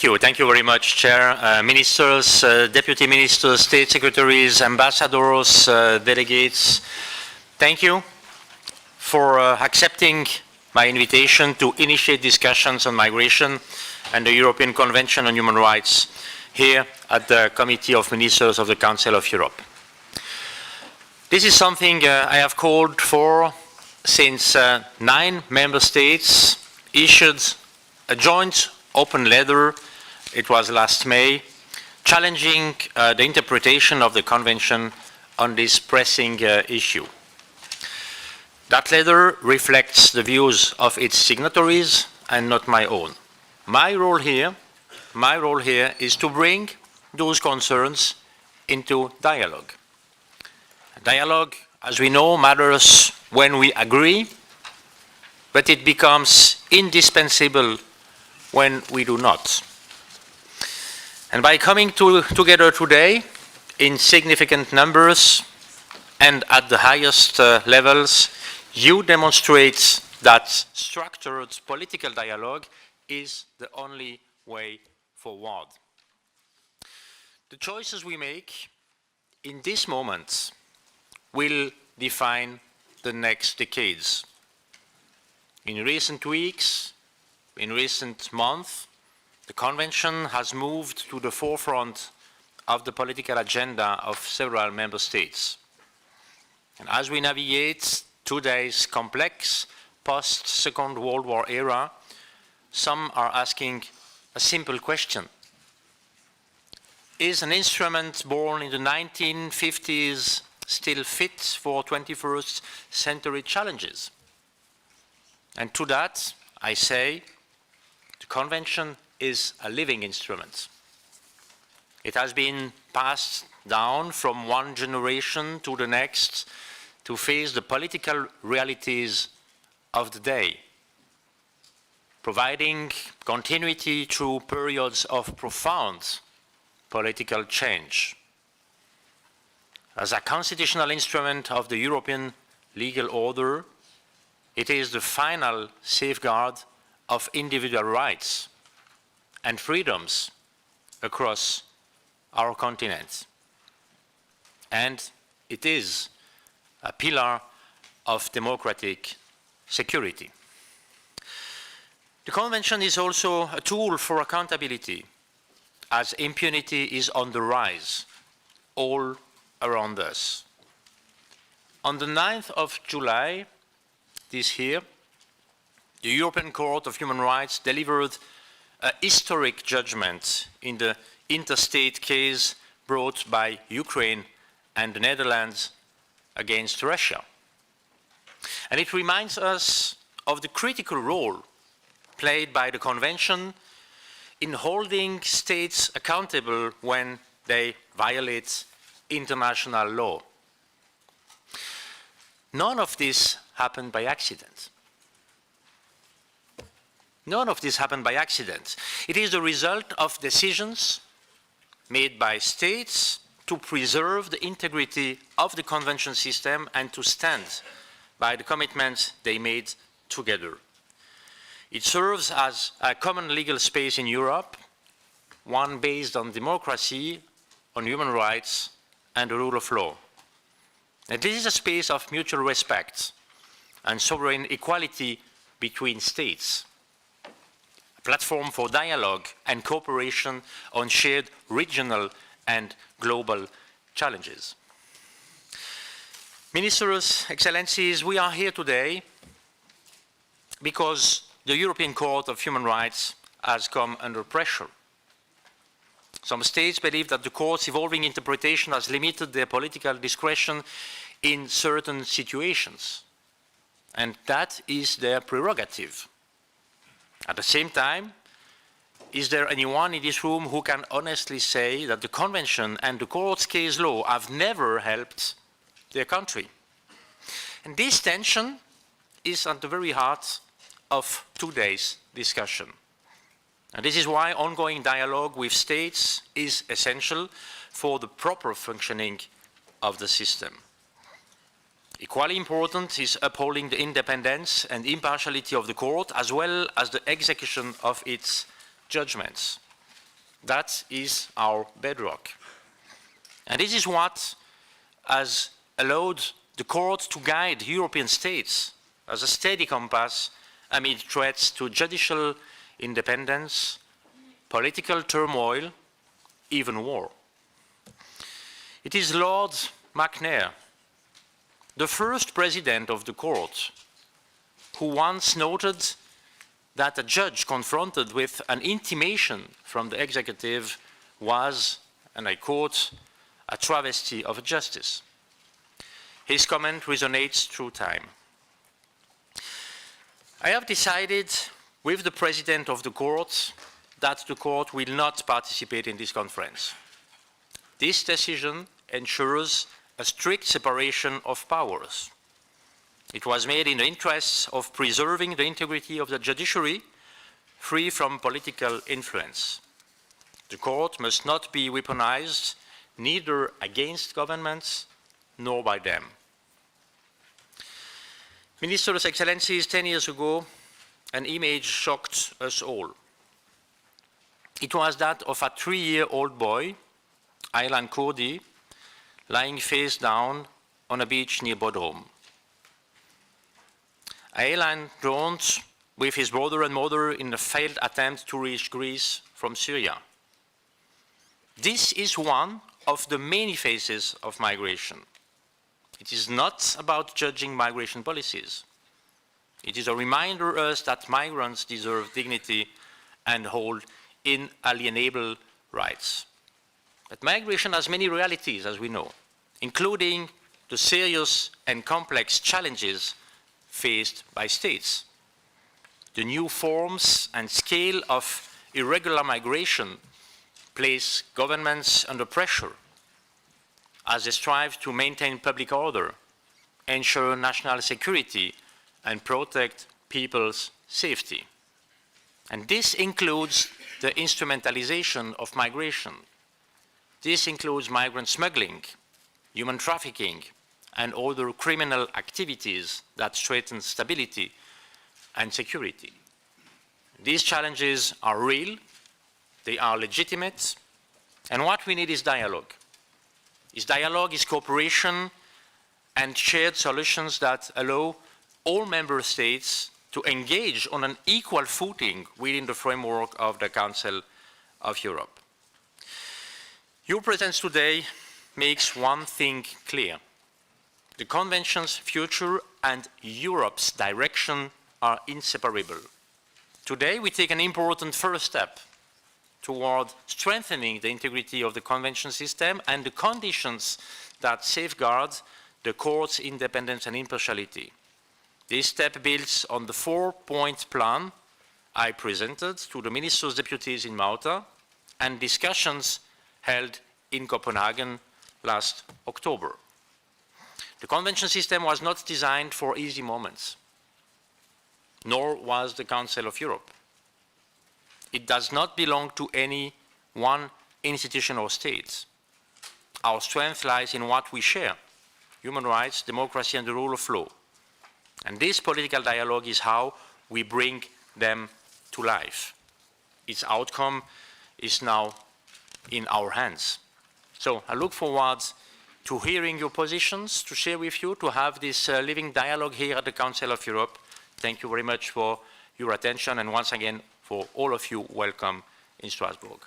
Thank you very much, Chair. Ministers, Deputy Ministers, State Secretaries, Ambassadors, Delegates, thank you for accepting my invitation to initiate discussions on migration and the European Convention on Human Rights here at the Committee of Ministers of the Council of Europe. This is something I have called for since 9 member states issued a joint open letter, it was last May, challenging the interpretation of the Convention on this pressing issue. That letter reflects the views of its signatories and not my own. My role here is to bring those concerns into dialogue. Dialogue, as we know, matters when we agree, but it becomes indispensable when we do not. And by coming together today in significant numbers and at the highest levels, you demonstrate that structured political dialogue is the only way forward. The choices we make in this moment will define the next decades. In recent weeks, in recent months, the Convention has moved to the forefront of the political agenda of several member states. And as we navigate today's complex post-Second World War era, some are asking a simple question. Is an instrument born in the 1950s still fit for 21st century challenges? And to that, I say, the Convention is a living instrument. It has been passed down from one generation to the next to face the political realities of the day, providing continuity through periods of profound political change. As a constitutional instrument of the European legal order, it is the final safeguard of individual rights and freedoms across our continent. And it is a pillar of democratic security. The Convention is also a tool for accountability, as impunity is on the rise all around us. On the 9th of July this year, the European Court of Human Rights delivered a historic judgment in the interstate case brought by Ukraine and the Netherlands against Russia. And it reminds us of the critical role played by the Convention in holding states accountable when they violate international law. None of this happened by accident. None of this happened by accident. It is the result of decisions made by states to preserve the integrity of the Convention system and to stand by the commitments they made together. It serves as a common legal space in Europe, one based on democracy, on human rights, and the rule of law. And this is a space of mutual respect and sovereign equality between states, a platform for dialogue and cooperation on shared regional and global challenges. Ministers, Excellencies, we are here today because the European Court of Human Rights has come under pressure. Some states believe that the court's evolving interpretation has limited their political discretion in certain situations, and that is their prerogative. At the same time, is there anyone in this room who can honestly say that the Convention and the court's case law have never helped their country? And this tension is at the very heart of today's discussion. And this is why ongoing dialogue with states is essential for the proper functioning of the system. Equally important is upholding the independence and impartiality of the court, as well as the execution of its judgments. That is our bedrock. And this is what has allowed the court to guide European states as a steady compass amid threats to judicial independence, political turmoil, even war. It is Lord McNair, the first president of the court, who once noted that a judge confronted with an intimation from the executive was, and I quote, a travesty of justice. His comment resonates through time. I have decided with the President of the Court that the Court will not participate in this conference. This decision ensures a strict separation of powers. It was made in the interests of preserving the integrity of the judiciary, free from political influence. The Court must not be weaponized, neither against governments nor by them. Ministers, Excellencies, 10 years ago, an image shocked us all. It was that of a 3-year-old boy, Aylan Kurdi, lying face down on a beach near Bodrum. Aylan drowned with his brother and mother in a failed attempt to reach Greece from Syria. This is one of the many phases of migration. It is not about judging migration policies. It is a reminder to us that migrants deserve dignity and hold inalienable rights. But migration has many realities, as we know, including the serious and complex challenges faced by states. The new forms and scale of irregular migration place governments under pressure as they strive to maintain public order, ensure national security, and protect people's safety. And this includes the instrumentalization of migration. This includes migrant smuggling, human trafficking, and other criminal activities that threaten stability and security. These challenges are real, they are legitimate, and what we need is dialogue. Dialogue is cooperation and shared solutions that allow all member states to engage on an equal footing within the framework of the Council of Europe. Your presence today makes one thing clear. The Convention's future and Europe's direction are inseparable. Today we take an important first step toward strengthening the integrity of the Convention system and the conditions that safeguard the Court's independence and impartiality. This step builds on the 4-point plan I presented to the Ministers' Deputies in Malta and discussions held in Copenhagen last October. The Convention system was not designed for easy moments, nor was the Council of Europe. It does not belong to any one institution or state. Our strength lies in what we share: human rights, democracy, and the rule of law. And this political dialogue is how we bring them to life. Its outcome is now in our hands. So I look forward to hearing your positions, to share with you, to have this living dialogue here at the Council of Europe. Thank you very much for your attention, and once again, for all of you, welcome in Strasbourg.